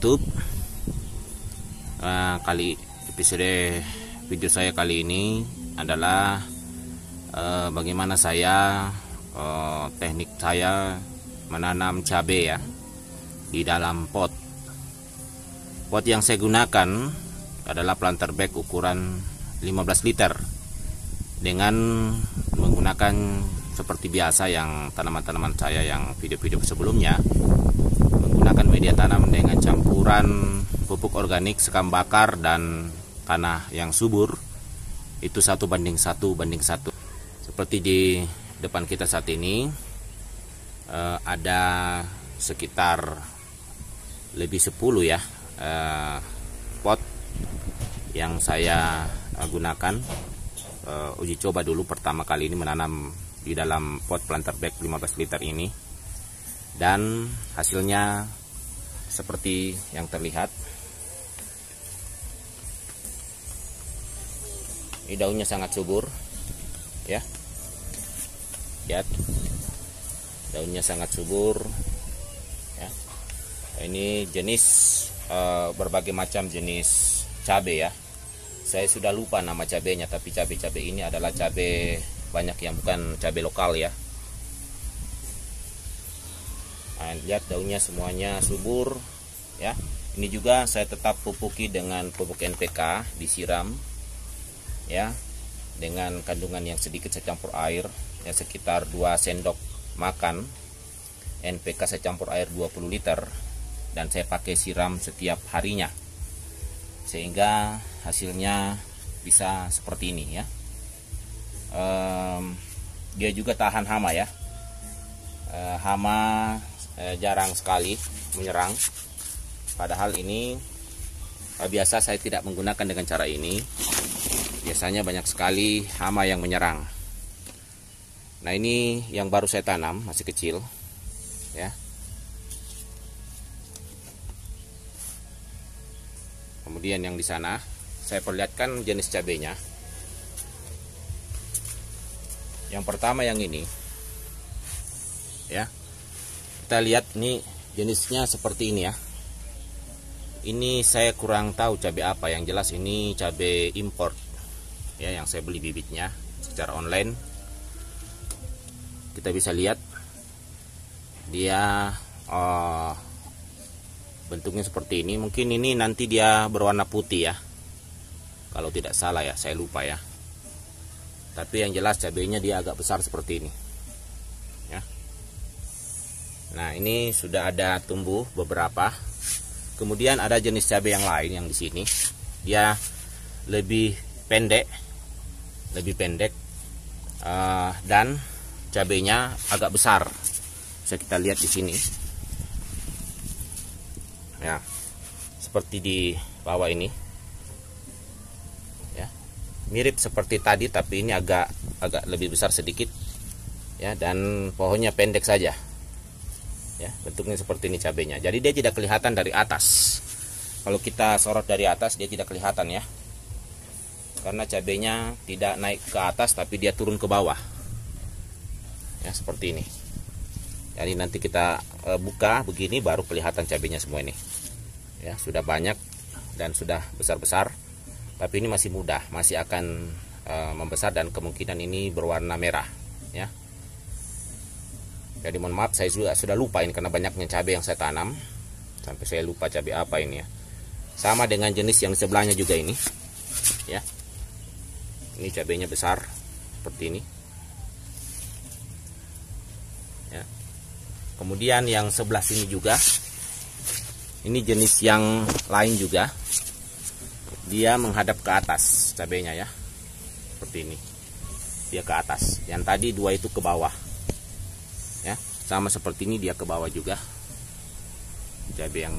YouTube. Episode video saya kali ini adalah bagaimana saya teknik saya menanam cabai ya di dalam pot. Pot yang saya gunakan adalah planter bag ukuran 15 liter dengan menggunakan seperti biasa yang tanaman-tanaman saya yang video-video sebelumnya, menggunakan media tanam dengan campuran pupuk organik, sekam bakar, dan tanah yang subur. Itu 1:1. Seperti di depan kita saat ini ada sekitar lebih 10 ya pot yang saya gunakan uji coba dulu pertama kali ini menanam di dalam pot planter bag 15 liter ini, dan hasilnya seperti yang terlihat. Ini daunnya sangat subur ya, lihat daunnya sangat subur ya. Ini jenis berbagai macam jenis cabai ya. Saya sudah lupa nama cabainya, tapi cabai-cabai ini adalah cabai banyak yang bukan cabai lokal ya. Nah, lihat daunnya semuanya subur ya. Ini juga saya tetap pupuki dengan pupuk NPK, disiram ya, dengan kandungan yang sedikit saya campur air ya, sekitar 2 sendok makan NPK saya campur air 20 liter, dan saya pakai siram setiap harinya sehingga hasilnya bisa seperti ini ya. Dia juga tahan hama ya. Hama jarang sekali menyerang, padahal ini biasa saya tidak menggunakan dengan cara ini. Biasanya banyak sekali hama yang menyerang. Nah, ini yang baru saya tanam, masih kecil ya. Kemudian yang di sana saya perlihatkan jenis cabainya. Yang pertama yang ini ya, kita lihat nih jenisnya seperti ini ya. Ini saya kurang tahu cabai apa, yang jelas ini cabai import ya, yang saya beli bibitnya secara online. Kita bisa lihat dia bentuknya seperti ini. Mungkin ini nanti dia berwarna putih ya, kalau tidak salah ya, saya lupa ya. Tapi yang jelas cabainya dia agak besar seperti ini ya. Nah, ini sudah ada tumbuh beberapa. Kemudian ada jenis cabai yang lain yang di sini, dia lebih pendek dan cabainya agak besar. Bisa kita lihat di sini ya, seperti di bawah ini ya, mirip seperti tadi, tapi ini agak lebih besar sedikit ya, dan pohonnya pendek saja ya. Bentuknya seperti ini cabainya, jadi dia tidak kelihatan dari atas. Kalau kita sorot dari atas dia tidak kelihatan ya, karena cabainya tidak naik ke atas tapi dia turun ke bawah ya, seperti ini. Jadi nanti kita buka begini baru kelihatan cabainya semua ini ya. Sudah banyak dan sudah besar-besar, tapi ini masih muda, masih akan membesar, dan kemungkinan ini berwarna merah ya. Jadi mohon maaf, saya sudah lupa ini karena banyaknya cabai yang saya tanam sampai saya lupa cabai apa ini ya. Sama dengan jenis yang sebelahnya juga ini ya. Ini cabainya besar seperti ini ya. Kemudian yang sebelah sini juga, ini jenis yang lain juga, dia menghadap ke atas cabainya ya, seperti ini. Dia ke atas. Yang tadi 2 itu ke bawah ya. Sama seperti ini, dia ke bawah juga. Cabai yang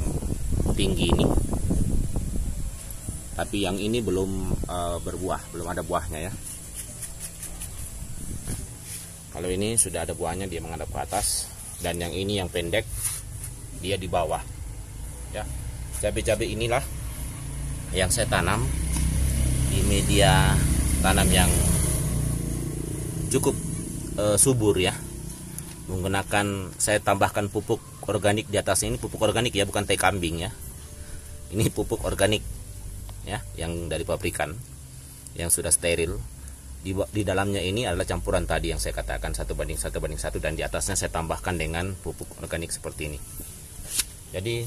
tinggi ini, tapi yang ini belum berbuah, belum ada buahnya ya. Kalau ini sudah ada buahnya, dia menghadap ke atas, dan yang ini yang pendek dia di bawah ya. Cabai-cabai inilah yang saya tanam di media tanam yang cukup subur ya. Menggunakan, saya tambahkan pupuk organik di atas ini, pupuk organik ya, bukan tai kambing ya. Ini pupuk organik ya, yang dari pabrikan, yang sudah steril. Di dalamnya ini adalah campuran tadi yang saya katakan 1:1:1, dan di atasnya saya tambahkan dengan pupuk organik seperti ini. Jadi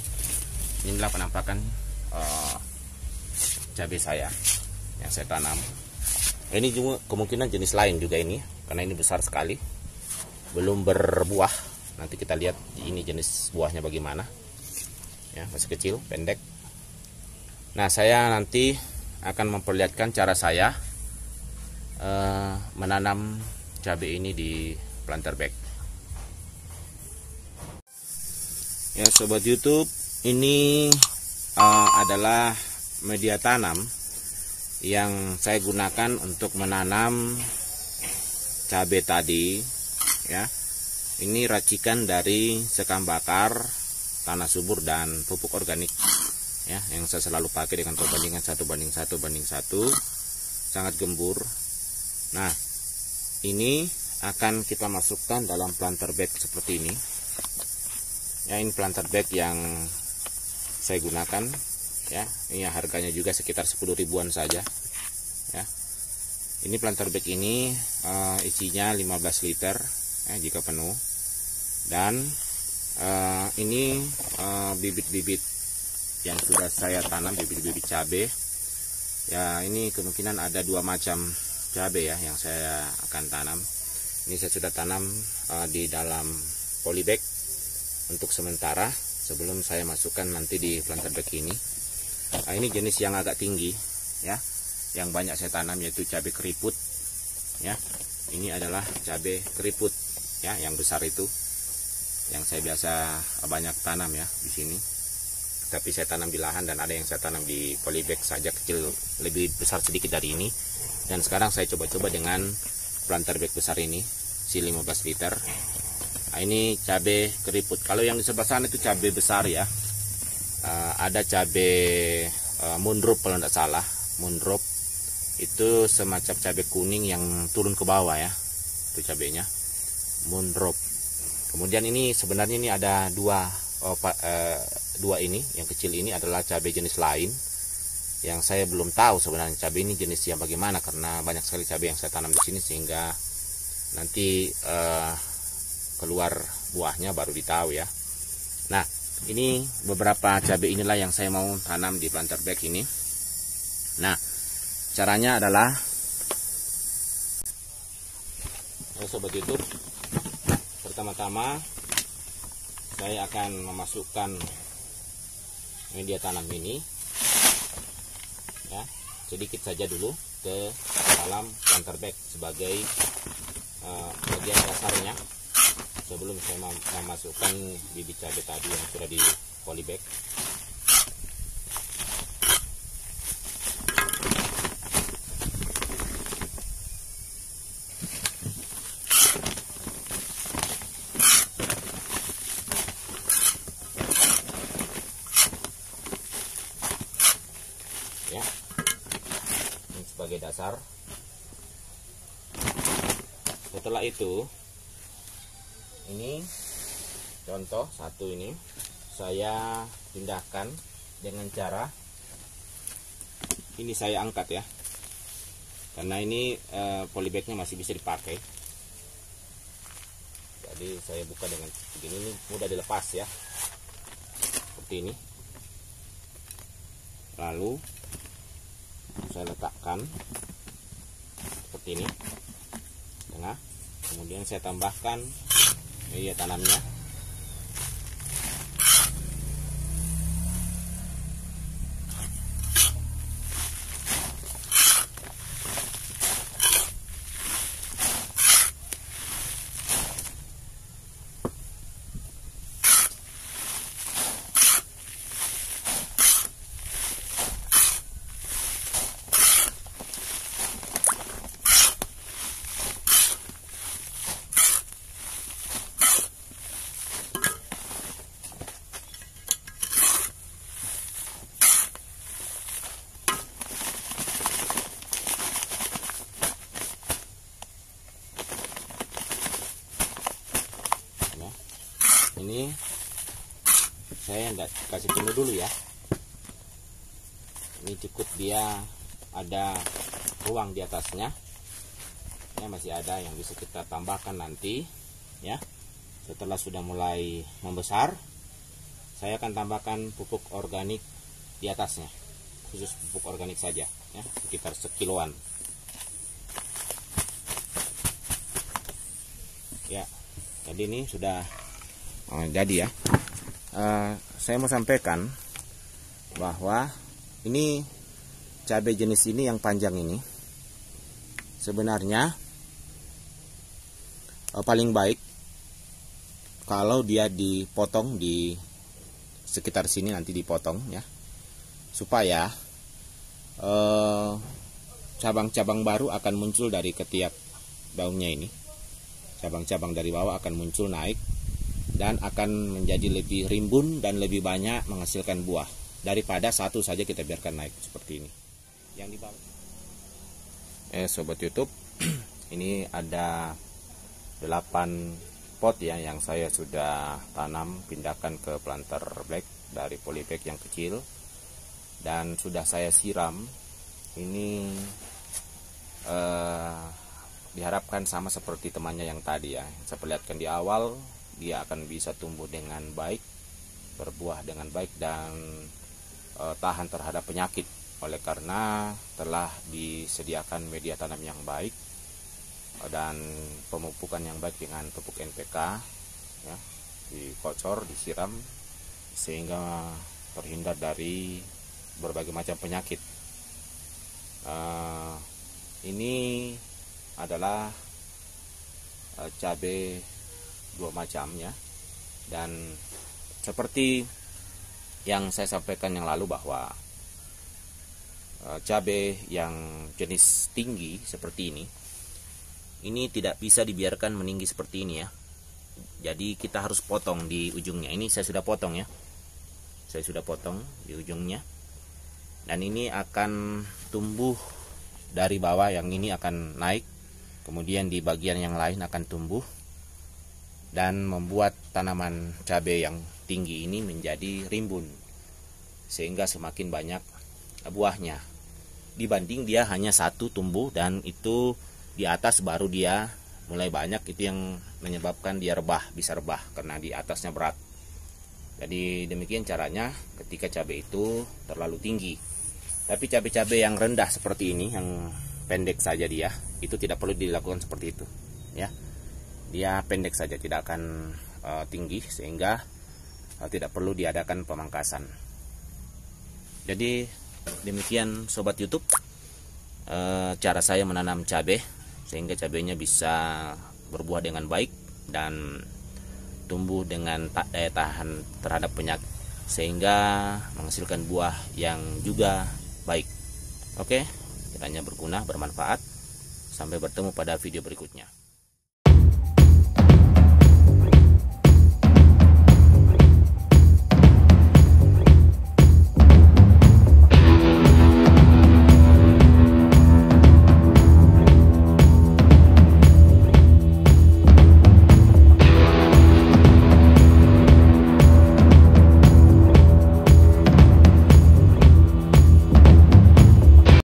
inilah penampakan cabai saya yang saya tanam. Ini juga kemungkinan jenis lain juga ini, karena ini besar sekali, belum berbuah. Nanti kita lihat ini jenis buahnya bagaimana ya, masih kecil, pendek. Nah, saya nanti akan memperlihatkan cara saya menanam cabai ini di planter bag. Ya sobat YouTube, ini adalah media tanam yang saya gunakan untuk menanam cabai tadi ya. Ini racikan dari sekam bakar, tanah subur, dan pupuk organik ya, yang saya selalu pakai dengan perbandingan 1:1:1, sangat gembur. Nah, ini akan kita masukkan dalam planter bag seperti ini ya. Ini planter bag yang saya gunakan ya. Ini harganya juga sekitar 10 ribuan saja ya. Ini planter bag ini isinya 15 liter ya, jika penuh. Dan ini bibit-bibit yang sudah saya tanam, bibit-bibit cabai ya. Ini kemungkinan ada 2 macam cabai ya yang saya akan tanam. Ini saya sudah tanam di dalam polybag untuk sementara, sebelum saya masukkan nanti di planter bag ini. Nah, ini jenis yang agak tinggi ya, yang banyak saya tanam, yaitu cabai keriput ya. Ini adalah cabai keriput ya, yang besar itu, yang saya biasa banyak tanam ya di sini. Tapi saya tanam di lahan, dan ada yang saya tanam di polybag saja, kecil, lebih besar sedikit dari ini. Dan sekarang saya coba-coba dengan planter bag besar ini, si 15 liter. Nah, ini cabai keriput. Kalau yang di sebelah sana itu cabai besar ya. Ada cabai moondrop kalau tidak salah. Moondrop itu semacam cabai kuning yang turun ke bawah ya. Itu cabainya moondrop. Kemudian ini sebenarnya ini ada dua ini. Yang kecil ini adalah cabai jenis lain, yang saya belum tahu sebenarnya cabai ini jenis yang bagaimana, karena banyak sekali cabai yang saya tanam di sini, sehingga nanti keluar buahnya baru ditahu ya. Nah, ini beberapa cabai inilah yang saya mau tanam di planter bag ini. Nah, caranya adalah, sobat YouTube, pertama-tama saya akan memasukkan media tanam ini ya, sedikit saja dulu ke dalam planter bag sebagai bagian dasarnya, sebelum saya memasukkan bibit cabai tadi yang sudah di polybag. Ya, ini sebagai dasar. Setelah itu, ini contoh satu, ini saya pindahkan dengan cara ini, saya angkat ya, karena ini polybagnya masih bisa dipakai. Jadi saya buka dengan begini, ini mudah dilepas ya, seperti ini. Lalu saya letakkan seperti ini tengah, kemudian saya tambahkan media tanamnya. Ini saya enggak kasih penuh dulu ya, Ini cukup dia ada ruang di atasnya ya, masih ada yang bisa kita tambahkan nanti ya. Setelah sudah mulai membesar, saya akan tambahkan pupuk organik di atasnya, khusus pupuk organik saja ya, sekitar sekiloan ya. Jadi ini sudah jadi ya. Saya mau sampaikan bahwa ini cabai jenis ini yang panjang ini sebenarnya paling baik kalau dia dipotong di sekitar sini, nanti dipotong ya, supaya cabang-cabang baru akan muncul dari ketiak daunnya ini. Cabang-cabang dari bawah akan muncul naik dan akan menjadi lebih rimbun dan lebih banyak menghasilkan buah daripada satu saja kita biarkan naik seperti ini. Yang di bawah. Sobat YouTube, ini ada 8 pot ya yang saya sudah tanam, pindahkan ke planter black dari polybag yang kecil dan sudah saya siram. Ini diharapkan sama seperti temannya yang tadi ya, saya perlihatkan di awal, dia akan bisa tumbuh dengan baik, berbuah dengan baik dan tahan terhadap penyakit oleh karena telah disediakan media tanam yang baik dan pemupukan yang baik dengan pupuk NPK ya, dikocor, disiram sehingga terhindar dari berbagai macam penyakit. Ini adalah cabai 2 macam ya, dan seperti yang saya sampaikan yang lalu bahwa cabai yang jenis tinggi seperti ini tidak bisa dibiarkan meninggi seperti ini ya. Jadi kita harus potong di ujungnya. Ini saya sudah potong ya, saya sudah potong di ujungnya, dan ini akan tumbuh dari bawah, yang ini akan naik, kemudian di bagian yang lain akan tumbuh dan membuat tanaman cabai yang tinggi ini menjadi rimbun sehingga semakin banyak buahnya dibanding dia hanya satu tumbuh dan itu di atas baru dia mulai banyak. Itu yang menyebabkan dia bisa rebah karena di atasnya berat. Jadi demikian caranya ketika cabai itu terlalu tinggi. Tapi cabai-cabai yang rendah seperti ini, yang pendek saja dia, itu tidak perlu dilakukan seperti itu ya. Dia pendek saja, tidak akan tinggi sehingga tidak perlu diadakan pemangkasan. Jadi demikian sobat YouTube, cara saya menanam cabai sehingga cabainya bisa berbuah dengan baik dan tumbuh dengan daya tahan terhadap penyakit sehingga menghasilkan buah yang juga baik. Oke, kiranya berguna, bermanfaat. Sampai bertemu pada video berikutnya.